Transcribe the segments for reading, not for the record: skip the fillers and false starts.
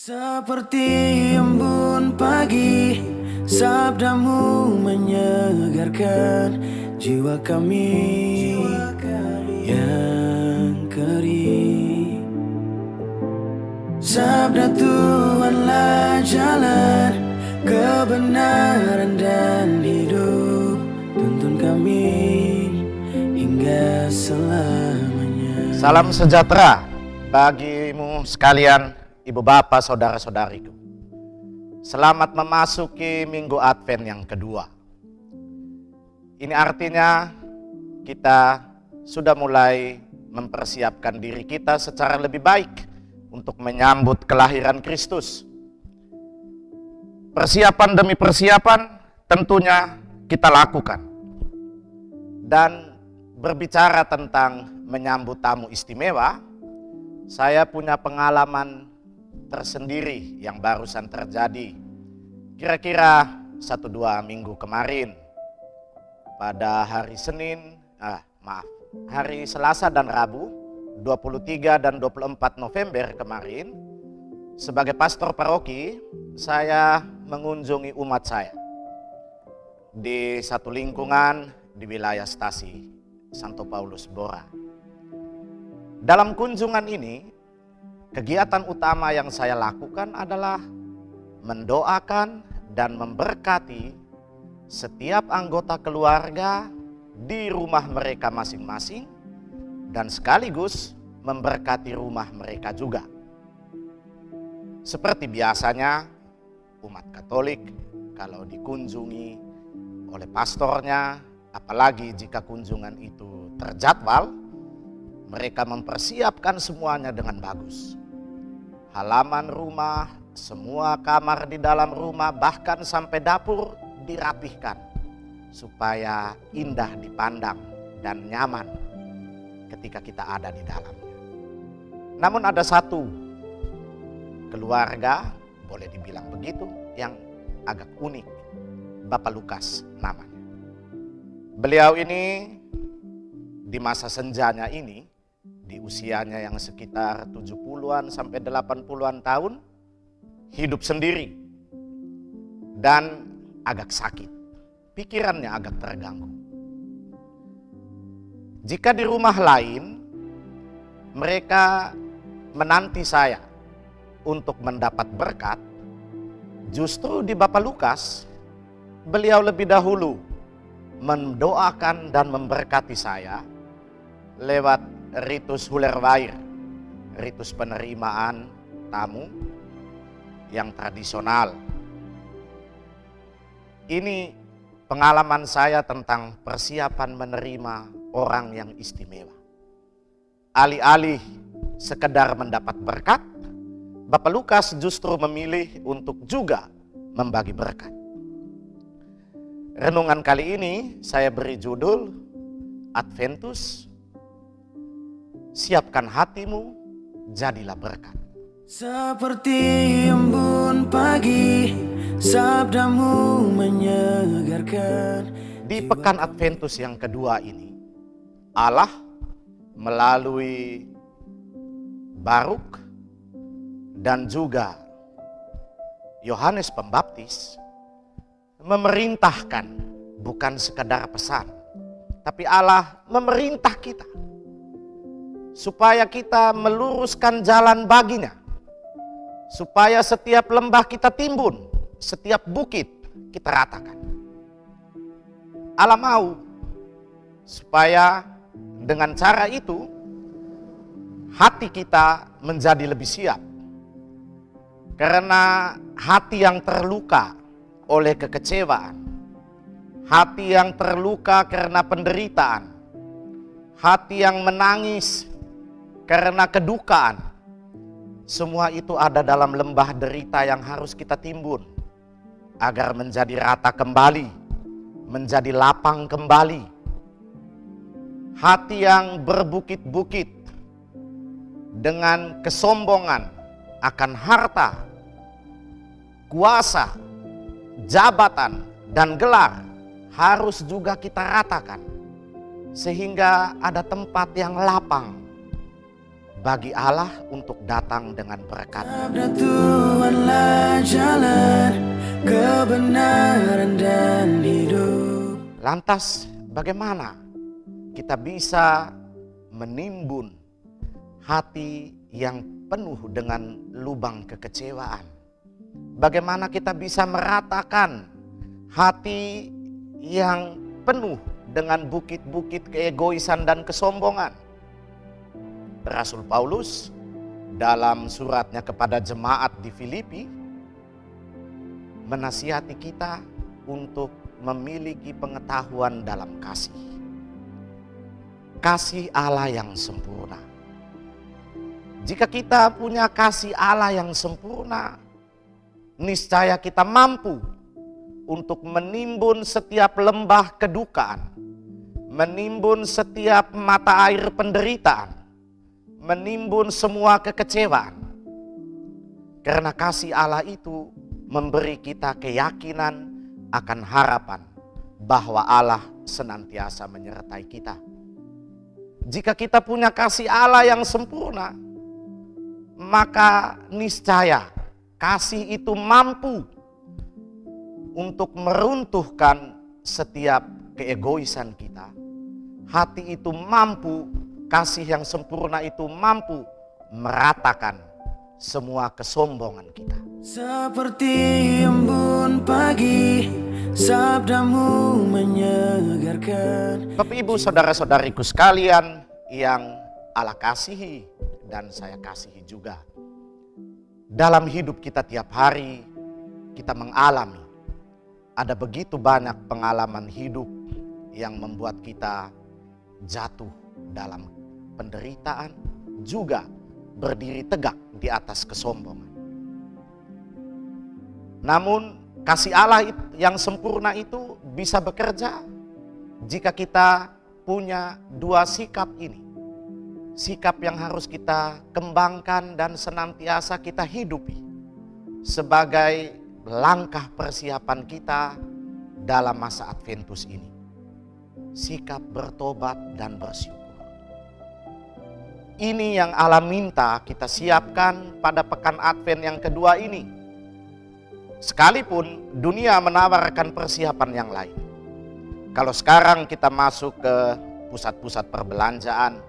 Seperti embun pagi, sabdamu menyegarkan jiwa kami yang kering. Sabda Tuhanlah jalan kebenaran dan hidup, tuntun kami hingga selamanya. Salam sejahtera bagimu sekalian, ibu bapak, saudara-saudariku. Selamat memasuki Minggu Advent yang kedua. Ini artinya kita sudah mulai mempersiapkan diri kita secara lebih baik untuk menyambut kelahiran Kristus. Persiapan demi persiapan tentunya kita lakukan. Dan berbicara tentang menyambut tamu istimewa, saya punya pengalaman tersendiri yang barusan terjadi kira-kira 1-2 minggu kemarin. Pada hari hari Selasa dan Rabu 23 dan 24 November kemarin, sebagai pastor paroki saya mengunjungi umat saya di satu lingkungan di wilayah Stasi Santo Paulus Bora. Dalam kunjungan ini, kegiatan utama yang saya lakukan adalah mendoakan dan memberkati setiap anggota keluarga di rumah mereka masing-masing dan sekaligus memberkati rumah mereka juga. Seperti biasanya, umat Katolik kalau dikunjungi oleh pastornya, apalagi jika kunjungan itu terjadwal, mereka mempersiapkan semuanya dengan bagus. Halaman rumah, semua kamar di dalam rumah, bahkan sampai dapur dirapihkan supaya indah dipandang dan nyaman ketika kita ada di dalamnya. Namun ada satu keluarga, boleh dibilang begitu, yang agak unik. Bapak Lukas namanya. Beliau ini di masa senjanya ini, di usianya yang sekitar 70-an sampai 80-an tahun, hidup sendiri dan agak sakit. Pikirannya agak terganggu. Jika di rumah lain, mereka menanti saya untuk mendapat berkat, justru di Bapak Lukas, beliau lebih dahulu mendoakan dan memberkati saya lewat ritus Hulerwair, ritus penerimaan tamu yang tradisional. Ini pengalaman saya tentang persiapan menerima orang yang istimewa. Alih-alih sekedar mendapat berkat, Bapak Lukas justru memilih untuk juga membagi berkat. Renungan kali ini saya beri judul Adventus, siapkan hatimu, jadilah berkat. Seperti embun pagi, sabdamu menyegarkan. Di pekan Adventus yang kedua ini, Allah melalui Baruk dan juga Yohanes Pembaptis memerintahkan, bukan sekadar pesan, tapi Allah memerintah kita supaya kita meluruskan jalan baginya, supaya setiap lembah kita timbun, setiap bukit kita ratakan. Allah mau supaya dengan cara itu hati kita menjadi lebih siap. Karena hati yang terluka oleh kekecewaan, hati yang terluka karena penderitaan, hati yang menangis karena kedukaan, semua itu ada dalam lembah derita yang harus kita timbun agar menjadi rata kembali, menjadi lapang kembali. Hati yang berbukit-bukit dengan kesombongan akan harta, kuasa, jabatan, dan gelar harus juga kita ratakan sehingga ada tempat yang lapang bagi Allah untuk datang dengan berkat. Sabda Tuhan jalan kebenaran dan hidup. Lantas bagaimana kita bisa menimbun hati yang penuh dengan lubang kekecewaan? Bagaimana kita bisa meratakan hati yang penuh dengan bukit-bukit keegoisan dan kesombongan? Rasul Paulus dalam suratnya kepada jemaat di Filipi menasihati kita untuk memiliki pengetahuan dalam kasih. Kasih Allah yang sempurna. Jika kita punya kasih Allah yang sempurna, niscaya kita mampu untuk menimbun setiap lembah kedukaan, menimbun setiap mata air penderitaan, menimbun semua kekecewaan. Karena kasih Allah itu memberi kita keyakinan akan harapan bahwa Allah senantiasa menyertai kita. Jika kita punya kasih Allah yang sempurna, maka niscaya kasih itu mampu untuk meruntuhkan setiap keegoisan kita. Hati itu mampu, kasih yang sempurna itu mampu meratakan semua kesombongan kita. Seperti embun pagi, sabdamu menyegarkan. Bapak Ibu saudara-saudariku sekalian yang Allah kasihi dan saya kasihi juga. Dalam hidup kita tiap hari kita mengalami ada begitu banyak pengalaman hidup yang membuat kita jatuh dalam penderitaan, juga berdiri tegak di atas kesombongan. Namun kasih Allah yang sempurna itu bisa bekerja jika kita punya dua sikap ini. Sikap yang harus kita kembangkan dan senantiasa kita hidupi sebagai langkah persiapan kita dalam masa Adventus ini. Sikap bertobat dan bersyukur. Ini yang Allah minta kita siapkan pada pekan Advent yang kedua ini. Sekalipun dunia menawarkan persiapan yang lain. Kalau sekarang kita masuk ke pusat-pusat perbelanjaan,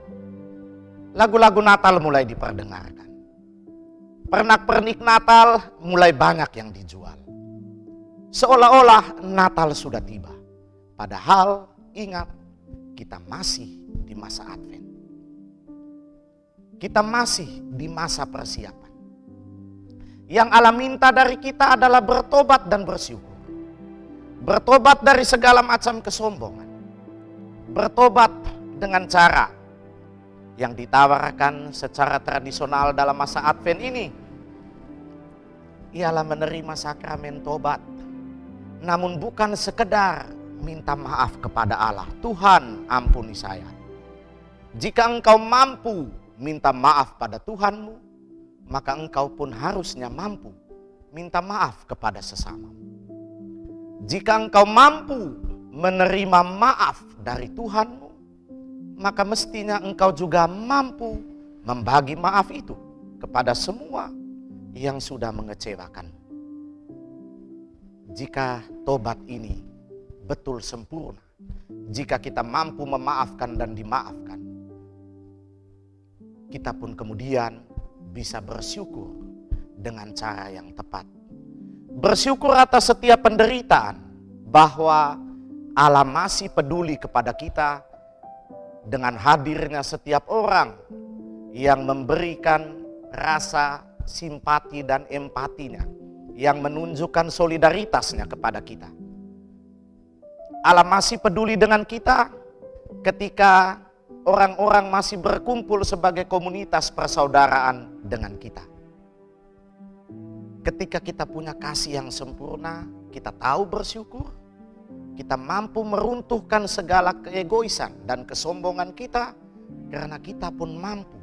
lagu-lagu Natal mulai diperdengarkan. Pernak-pernik Natal mulai banyak yang dijual. Seolah-olah Natal sudah tiba. Padahal ingat, kita masih di masa Advent. Kita masih di masa persiapan. Yang Allah minta dari kita adalah bertobat dan bersyukur. Bertobat dari segala macam kesombongan. Bertobat dengan cara yang ditawarkan secara tradisional dalam masa Advent ini. Ialah menerima sakramen tobat. Namun bukan sekedar minta maaf kepada Allah. Tuhan, ampuni saya. Jika engkau mampu minta maaf pada Tuhanmu, maka engkau pun harusnya mampu minta maaf kepada sesamamu. Jika engkau mampu menerima maaf dari Tuhanmu, maka mestinya engkau juga mampu membagi maaf itu kepada semua yang sudah mengecewakanmu. Jika tobat ini betul sempurna, jika kita mampu memaafkan dan dimaafkan, kita pun kemudian bisa bersyukur dengan cara yang tepat. Bersyukur atas setiap penderitaan, bahwa Allah masih peduli kepada kita dengan hadirnya setiap orang yang memberikan rasa simpati dan empatinya, yang menunjukkan solidaritasnya kepada kita. Allah masih peduli dengan kita ketika orang-orang masih berkumpul sebagai komunitas persaudaraan dengan kita. Ketika kita punya kasih yang sempurna, kita tahu bersyukur, kita mampu meruntuhkan segala keegoisan dan kesombongan kita, karena kita pun mampu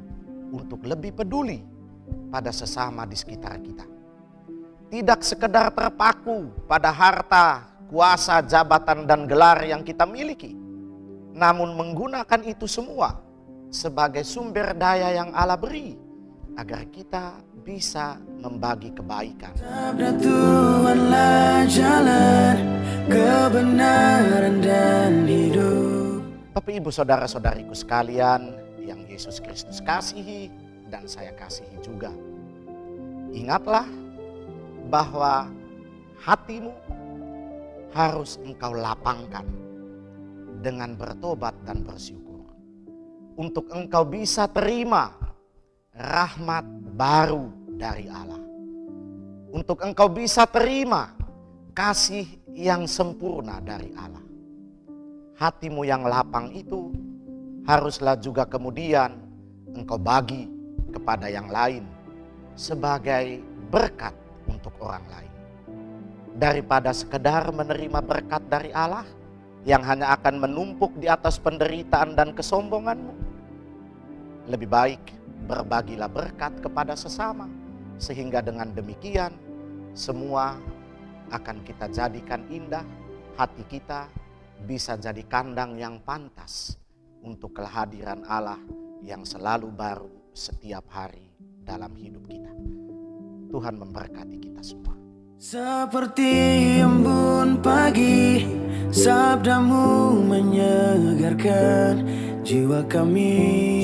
untuk lebih peduli pada sesama di sekitar kita. Tidak sekedar terpaku pada harta, kuasa, jabatan, dan gelar yang kita miliki, namun menggunakan itu semua sebagai sumber daya yang Allah beri agar kita bisa membagi kebaikan. Sabda Tuhanlah jalan kebenaran dan hidup. Bapak Ibu saudara-saudariku sekalian yang Yesus Kristus kasihi dan saya kasihi juga. Ingatlah bahwa hatimu harus engkau lapangkan dengan bertobat dan bersyukur. Untuk engkau bisa terima rahmat baru dari Allah. Untuk engkau bisa terima kasih yang sempurna dari Allah. Hatimu yang lapang itu haruslah juga kemudian engkau bagi kepada yang lain sebagai berkat untuk orang lain. Daripada sekedar menerima berkat dari Allah yang hanya akan menumpuk di atas penderitaan dan kesombonganmu, lebih baik berbagilah berkat kepada sesama, sehingga dengan demikian semua akan kita jadikan indah. Hati kita bisa jadi kandang yang pantas untuk kehadiran Allah yang selalu baru setiap hari dalam hidup kita. Tuhan memberkati kita semua. Seperti embun pagi, sabdamu menyegarkan jiwa kami.